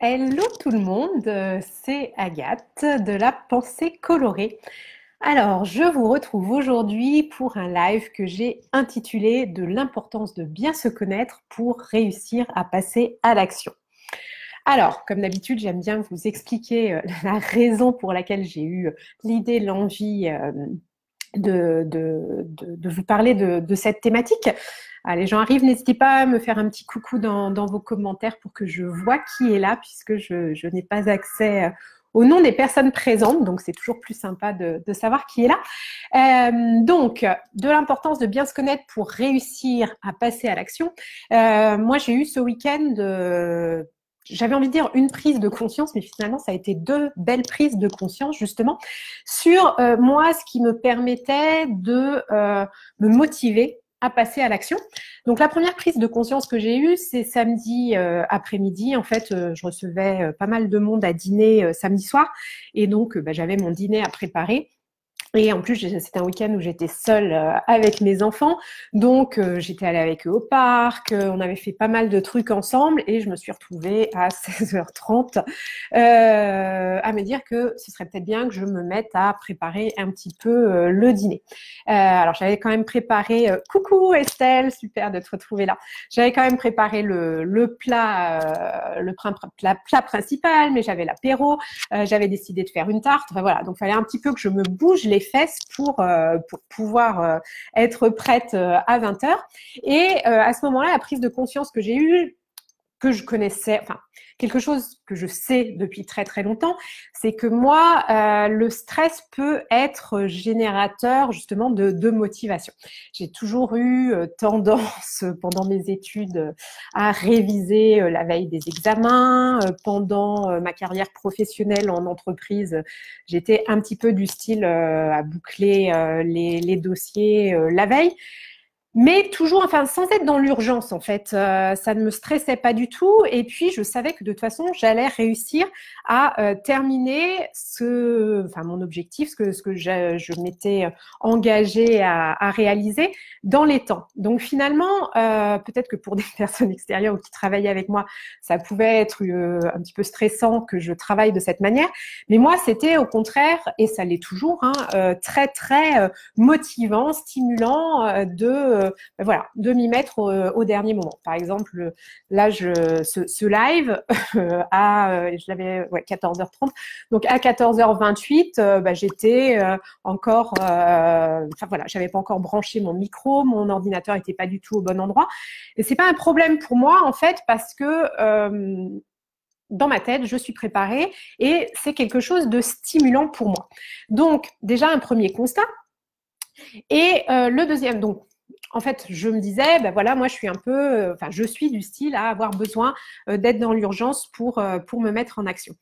Hello tout le monde, c'est Agathe de la Pensée Colorée. Alors, je vous retrouve aujourd'hui pour un live que j'ai intitulé de l'importance de bien se connaître pour réussir à passer à l'action. Alors, comme d'habitude, j'aime bien vous expliquer la raison pour laquelle j'ai eu l'idée, l'envie de vous parler de cette thématique. Ah, les gens arrivent, n'hésitez pas à me faire un petit coucou dans vos commentaires pour que je vois qui est là, puisque je n'ai pas accès au nom des personnes présentes, donc c'est toujours plus sympa de savoir qui est là. Donc, de l'importance de bien se connaître pour réussir à passer à l'action. Moi, j'ai eu ce week-end j'avais envie de dire une prise de conscience, mais finalement, ça a été deux belles prises de conscience, justement, sur moi, ce qui me permettait de me motiver à passer à l'action. Donc, la première prise de conscience que j'ai eue, c'est samedi après-midi. En fait, je recevais pas mal de monde à dîner samedi soir. Et donc, j'avais mon dîner à préparer. Et en plus, c'était un week-end où j'étais seule avec mes enfants. Donc, j'étais allée avec eux au parc. On avait fait pas mal de trucs ensemble. Et je me suis retrouvée à 16h30 à me dire que ce serait peut-être bien que je me mette à préparer un petit peu le dîner. Alors, j'avais quand même préparé… coucou Estelle, super de te retrouver là. J'avais quand même préparé le plat, plat principal, mais j'avais l'apéro. J'avais décidé de faire une tarte. Enfin, voilà, donc il fallait un petit peu que je me bouge les fesses pour pouvoir être prête à 20h. Et à ce moment-là, la prise de conscience que j'ai eue, que je connaissais, enfin, quelque chose que je sais depuis très très longtemps, c'est que moi, le stress peut être générateur justement de motivation. J'ai toujours eu tendance pendant mes études à réviser la veille des examens. Pendant ma carrière professionnelle en entreprise, j'étais un petit peu du style à boucler les dossiers la veille. Mais toujours, enfin, sans être dans l'urgence, en fait, ça ne me stressait pas du tout. Et puis, je savais que de toute façon, j'allais réussir à terminer mon objectif, ce que je m'étais engagée à réaliser dans les temps. Donc, finalement, peut-être que pour des personnes extérieures ou qui travaillaient avec moi, ça pouvait être un petit peu stressant que je travaille de cette manière. Mais moi, c'était au contraire, et ça l'est toujours, hein, très, très motivant, stimulant voilà, de m'y mettre au dernier moment. Par exemple, là, ce live je l'avais 14h30, donc à 14h28, j'étais encore, enfin voilà, j'avais pas encore branché mon micro, mon ordinateur était pas du tout au bon endroit, et c'est pas un problème pour moi en fait parce que dans ma tête, je suis préparée et c'est quelque chose de stimulant pour moi. Donc déjà un premier constat. Et le deuxième, donc, en fait, je me disais, ben voilà, moi, je suis un peu, enfin, je suis du style à avoir besoin d'être dans l'urgence pour me mettre en action.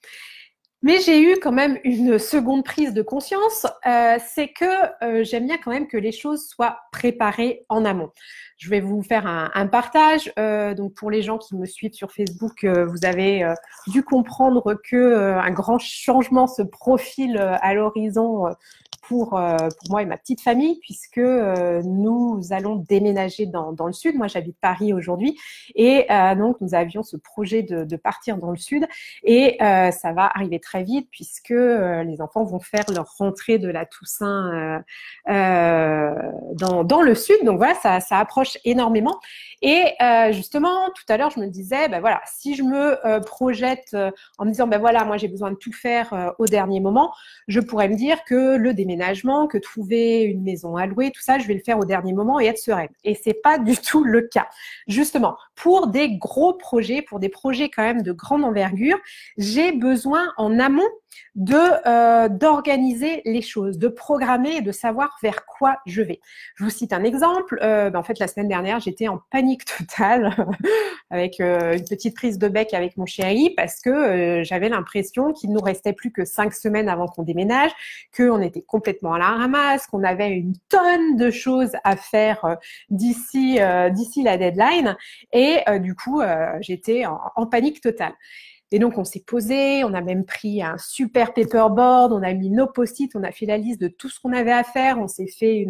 Mais j'ai eu quand même une seconde prise de conscience, c'est que j'aime bien quand même que les choses soient préparées en amont. Je vais vous faire un partage. Donc pour les gens qui me suivent sur Facebook, vous avez dû comprendre que un grand changement se profile à l'horizon pour moi et ma petite famille, puisque nous allons déménager dans le sud. Moi, j'habite Paris aujourd'hui, et donc nous avions ce projet de partir dans le sud, et ça va arriver très vite puisque les enfants vont faire leur rentrée de la Toussaint dans le sud. Donc voilà, ça approche énormément. Et justement, tout à l'heure, je me disais, ben voilà, si je me projette en me disant, ben voilà, moi j'ai besoin de tout faire au dernier moment, je pourrais me dire que le déménagement, que trouver une maison à louer, tout ça, je vais le faire au dernier moment et être sereine. Et c'est pas du tout le cas. Justement, pour des gros projets, pour des projets quand même de grande envergure, j'ai besoin en amont d'organiser les choses, de programmer et de savoir vers quoi je vais. Je vous cite un exemple. En fait, la semaine dernière, j'étais en panique totale avec une petite prise de bec avec mon chéri parce que j'avais l'impression qu'il nous restait plus que 5 semaines avant qu'on déménage, qu'on était complètement à la ramasse, qu'on avait une tonne de choses à faire d'ici la deadline. Et du coup, j'étais en panique totale. Et donc, on s'est posé, on a même pris un super paperboard, on a mis nos post-it, on a fait la liste de tout ce qu'on avait à faire, on s'est fait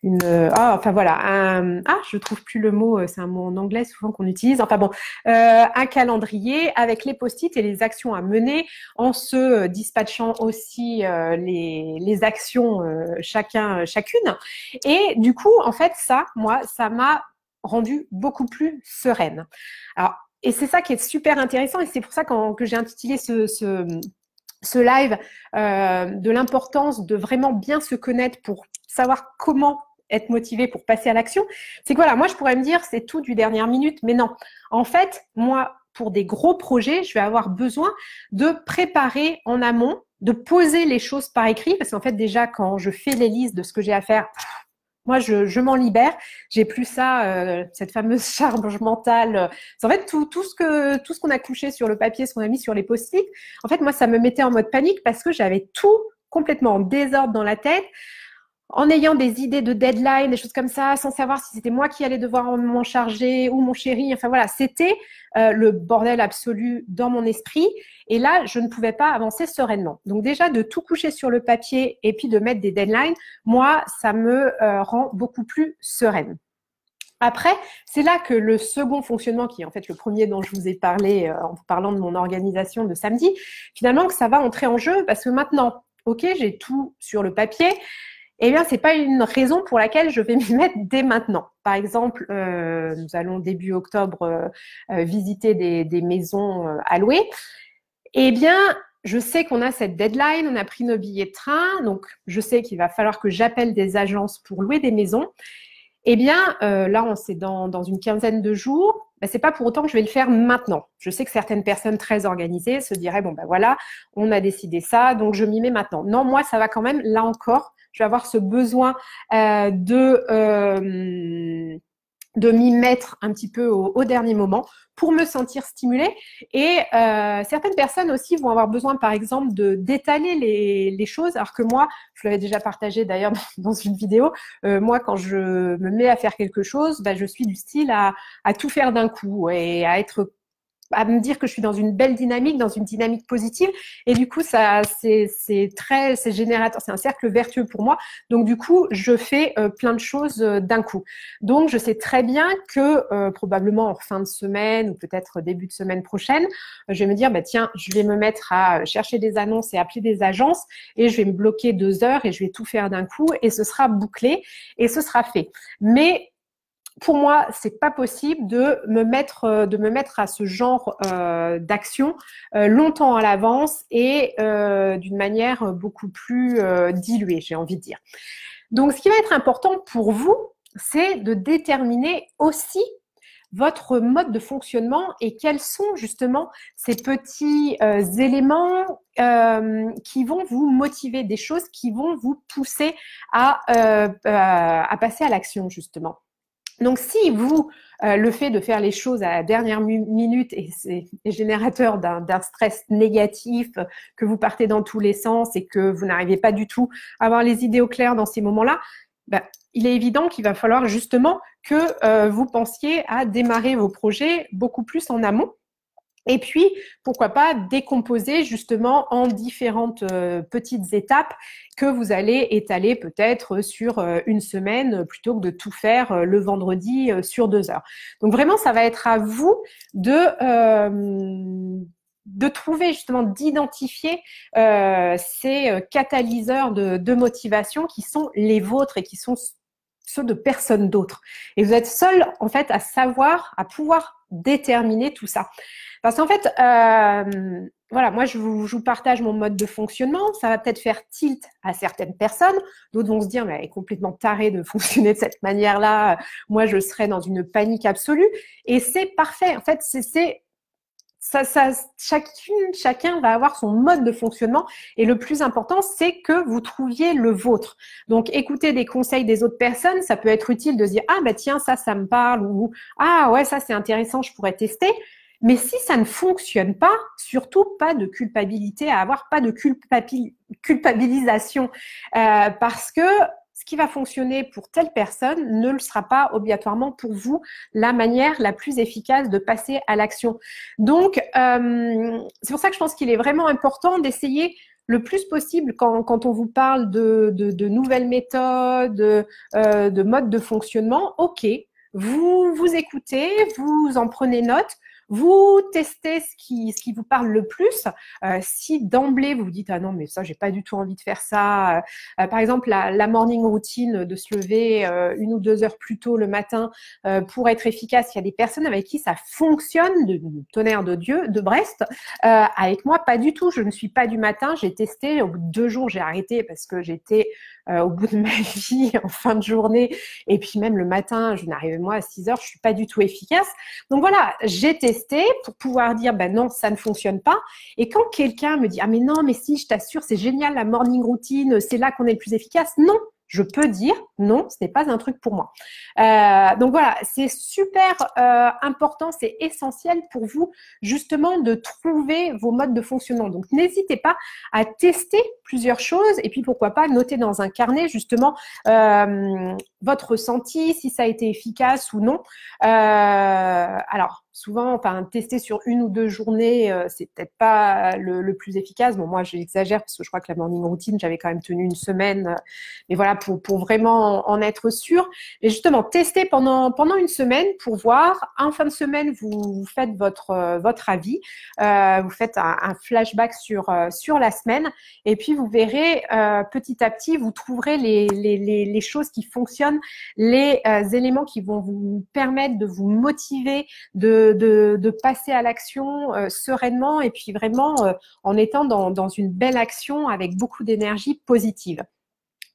enfin voilà, je trouve plus le mot, c'est un mot en anglais souvent qu'on utilise. Enfin bon, un calendrier avec les post-it et les actions à mener en se dispatchant aussi les actions chacune. Et du coup, en fait, ça m'a rendue beaucoup plus sereine. Alors, et c'est ça qui est super intéressant et c'est pour ça que j'ai intitulé ce live de l'importance de vraiment bien se connaître pour savoir comment être motivé pour passer à l'action. C'est que voilà, moi je pourrais me dire c'est tout du dernière minute, mais non. En fait, moi, pour des gros projets, je vais avoir besoin de préparer en amont, de poser les choses par écrit, parce qu'en fait déjà quand je fais les listes de ce que j'ai à faire, moi, je m'en libère. J'ai plus ça, cette fameuse charge mentale. En fait, tout ce qu'on a couché sur le papier, ce qu'on a mis sur les post-it, en fait, moi, ça me mettait en mode panique parce que j'avais tout complètement en désordre dans la tête, en ayant des idées de deadline, des choses comme ça, sans savoir si c'était moi qui allais devoir m'en charger ou mon chéri. Enfin voilà, c'était le bordel absolu dans mon esprit. Et là, je ne pouvais pas avancer sereinement. Donc déjà, de tout coucher sur le papier et puis de mettre des deadlines, moi, ça me rend beaucoup plus sereine. Après, c'est là que le second fonctionnement, qui est en fait le premier dont je vous ai parlé en parlant de mon organisation de samedi, finalement, que ça va entrer en jeu parce que maintenant, ok, j'ai tout sur le papier, eh bien, c'est pas une raison pour laquelle je vais m'y mettre dès maintenant. Par exemple, nous allons début octobre visiter des maisons à louer. Eh bien, je sais qu'on a cette deadline, on a pris nos billets de train, donc je sais qu'il va falloir que j'appelle des agences pour louer des maisons. Eh bien, là, on s'est dans une quinzaine de jours. Ben, c'est pas pour autant que je vais le faire maintenant. Je sais que certaines personnes très organisées se diraient bon ben voilà, on a décidé ça, donc je m'y mets maintenant. Non, moi, ça va quand même. Là encore, je vais avoir ce besoin de m'y mettre un petit peu au dernier moment pour me sentir stimulée. Et certaines personnes aussi vont avoir besoin, par exemple, d'étaler les choses, alors que moi, je l'avais déjà partagé d'ailleurs dans une vidéo, moi, quand je me mets à faire quelque chose, bah, je suis du style à tout faire d'un coup et à me dire que je suis dans une belle dynamique, dans une dynamique positive. Et du coup, ça, c'est générateur, c'est un cercle vertueux pour moi. Donc, du coup, je fais plein de choses d'un coup. Donc, je sais très bien que probablement en fin de semaine ou peut-être début de semaine prochaine, je vais me dire, bah, tiens, je vais me mettre à chercher des annonces et appeler des agences et je vais me bloquer 2 heures et je vais tout faire d'un coup et ce sera bouclé et ce sera fait. Mais pour moi, c'est pas possible de me mettre à ce genre d'action longtemps à l'avance et d'une manière beaucoup plus diluée, j'ai envie de dire. Donc, ce qui va être important pour vous, c'est de déterminer aussi votre mode de fonctionnement et quels sont justement ces petits éléments qui vont vous motiver, des choses qui vont vous pousser à passer à l'action justement. Donc, si vous, le fait de faire les choses à la dernière minute et c'est générateur d'un stress négatif, que vous partez dans tous les sens et que vous n'arrivez pas du tout à avoir les idées au clair dans ces moments-là, ben, il est évident qu'il va falloir justement que vous pensiez à démarrer vos projets beaucoup plus en amont. Et puis, pourquoi pas décomposer justement en différentes petites étapes que vous allez étaler peut-être sur une semaine plutôt que de tout faire le vendredi sur 2 heures. Donc vraiment, ça va être à vous de trouver justement, d'identifier ces catalyseurs de motivation qui sont les vôtres et qui sont ceux de personne d'autre. Et vous êtes seul en fait à savoir, à pouvoir déterminer tout ça. Parce qu'en fait, voilà, moi je vous partage mon mode de fonctionnement. Ça va peut-être faire tilt à certaines personnes. D'autres vont se dire, mais elle est complètement tarée de fonctionner de cette manière-là. Moi, je serais dans une panique absolue. Et c'est parfait. En fait, chacun va avoir son mode de fonctionnement et le plus important, c'est que vous trouviez le vôtre. Donc, écouter des conseils des autres personnes, ça peut être utile de se dire « Ah, bah tiens, ça me parle » ou « Ah, ouais, ça, c'est intéressant, je pourrais tester ». Mais si ça ne fonctionne pas, surtout pas de culpabilité à avoir, pas de culpabilisation, parce que ce qui va fonctionner pour telle personne ne le sera pas obligatoirement pour vous la manière la plus efficace de passer à l'action. Donc, c'est pour ça que je pense qu'il est vraiment important d'essayer le plus possible quand on vous parle de nouvelles méthodes, de modes de fonctionnement, ok, vous écoutez, vous en prenez note, vous testez ce qui vous parle le plus. Si d'emblée vous vous dites ah non mais ça j'ai pas du tout envie de faire ça. Par exemple la morning routine de se lever 1 ou 2 heures plus tôt le matin pour être efficace. Il y a des personnes avec qui ça fonctionne, de tonnerre de Dieu, de Brest. Avec moi pas du tout. Je ne suis pas du matin. J'ai testé. Au bout de 2 jours j'ai arrêté parce que j'étais au bout de ma vie en fin de journée et puis même le matin je n'arrivais moi à 6 heures. Je suis pas du tout efficace. Donc voilà, j'ai testé pour pouvoir dire ben non, ça ne fonctionne pas. Et quand quelqu'un me dit ah mais non, mais si, je t'assure, c'est génial la morning routine, c'est là qu'on est le plus efficace. Non, je peux dire non, ce n'est pas un truc pour moi. Donc voilà, c'est super important, c'est essentiel pour vous justement de trouver vos modes de fonctionnement. Donc n'hésitez pas à tester plusieurs choses et puis pourquoi pas noter dans un carnet justement votre ressenti, si ça a été efficace ou non. Alors souvent, enfin tester sur 1 ou 2 journées, c'est peut-être pas le plus efficace. Bon moi j'exagère parce que je crois que la morning routine j'avais quand même tenu 1 semaine, mais voilà pour vraiment en être sûr. Et justement tester pendant 1 semaine pour voir. En fin de semaine vous faites votre avis, vous faites un flashback sur la semaine et puis vous verrez petit à petit vous trouverez les choses qui fonctionnent, les éléments qui vont vous permettre de vous motiver, de passer à l'action sereinement et puis vraiment en étant dans une belle action avec beaucoup d'énergie positive.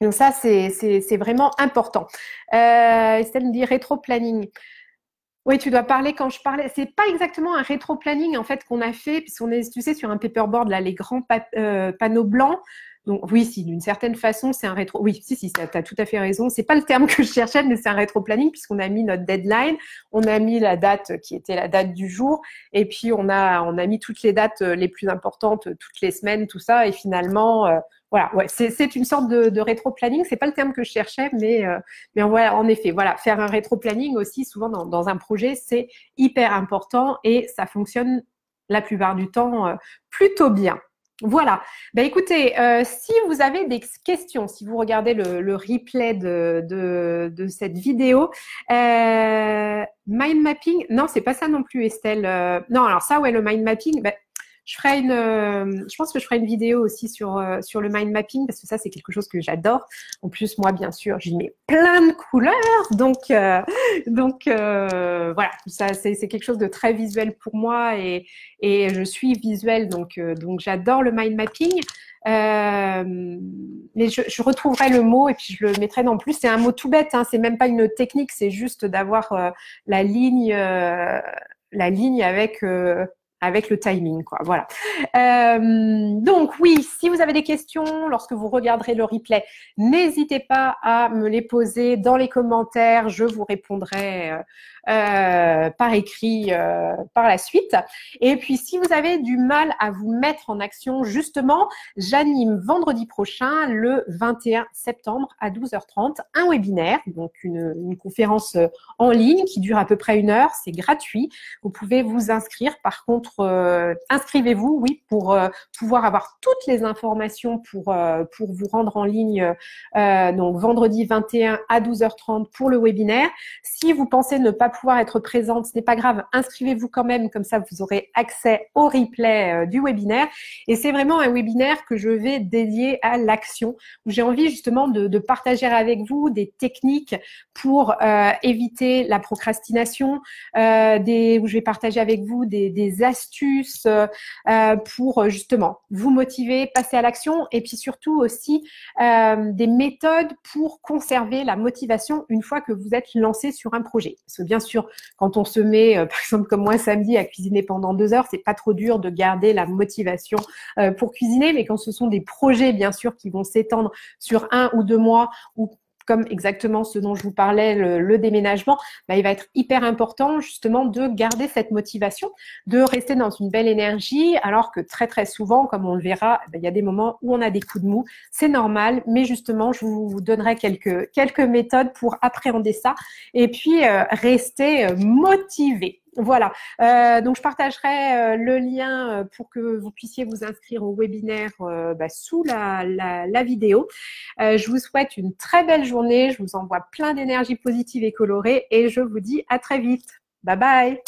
Donc ça, c'est vraiment important. Estelle me dit rétro-planning. Oui, tu dois parler quand je parlais. C'est pas exactement un rétro-planning en fait qu'on a fait, puisqu'on est, tu sais, sur un paperboard là, les grands panneaux blancs. Donc oui, si d'une certaine façon, c'est un rétro. Oui, si, tu as tout à fait raison. C'est pas le terme que je cherchais, mais c'est un rétro-planning puisqu'on a mis notre deadline, on a mis la date qui était la date du jour, et puis on a mis toutes les dates les plus importantes toutes les semaines, tout ça, et finalement. Voilà, ouais, c'est une sorte de rétro-planning. C'est pas le terme que je cherchais, mais en effet, voilà, faire un rétro-planning aussi, souvent dans un projet, c'est hyper important et ça fonctionne la plupart du temps plutôt bien. Voilà. Ben écoutez, si vous avez des questions, si vous regardez le replay de cette vidéo, mind mapping, non, c'est pas ça non plus, Estelle. Non, alors ça, ouais, le mind mapping, ben, je pense que je ferai une vidéo aussi sur le mind mapping parce que ça c'est quelque chose que j'adore. En plus moi bien sûr j'y mets plein de couleurs donc voilà, ça c'est quelque chose de très visuel pour moi et je suis visuelle donc j'adore le mind mapping. Mais je retrouverai le mot et puis je le mettrai dans plus. C'est un mot tout bête, hein, c'est même pas une technique, c'est juste d'avoir la ligne avec le timing, quoi. Voilà. Donc oui, si vous avez des questions lorsque vous regarderez le replay, n'hésitez pas à me les poser dans les commentaires. Je vous répondrai par écrit par la suite. Et puis, si vous avez du mal à vous mettre en action, justement, j'anime vendredi prochain, le 21 septembre à 12h30, un webinaire, donc une conférence en ligne qui dure à peu près 1 heure. C'est gratuit. Vous pouvez vous inscrire. Par contre, inscrivez-vous, oui, pour pouvoir avoir toutes les informations pour vous rendre en ligne. Donc, vendredi 21 à 12h30 pour le webinaire. Si vous pensez ne pas pouvoir être présente, ce n'est pas grave, inscrivez-vous quand même, comme ça vous aurez accès au replay du webinaire. Et c'est vraiment un webinaire que je vais dédier à l'action, où j'ai envie justement de partager avec vous des techniques pour éviter la procrastination, où je vais partager avec vous des astuces pour justement vous motiver, passer à l'action, et puis surtout aussi des méthodes pour conserver la motivation une fois que vous êtes lancé sur un projet. Parce que bien sûr, quand on se met, par exemple comme moi samedi, à cuisiner pendant 2 heures, c'est pas trop dur de garder la motivation pour cuisiner, mais quand ce sont des projets bien sûr qui vont s'étendre sur 1 ou 2 mois ou comme exactement ce dont je vous parlais, le déménagement, bah, il va être hyper important justement de garder cette motivation, de rester dans une belle énergie, alors que très très souvent, comme on le verra, bah, il y a des moments où on a des coups de mou, c'est normal, mais justement, je vous donnerai quelques méthodes pour appréhender ça et puis rester motivé. Voilà. Donc, je partagerai le lien pour que vous puissiez vous inscrire au webinaire sous la vidéo. Je vous souhaite une très belle journée. Je vous envoie plein d'énergie positive et colorée et je vous dis à très vite. Bye bye.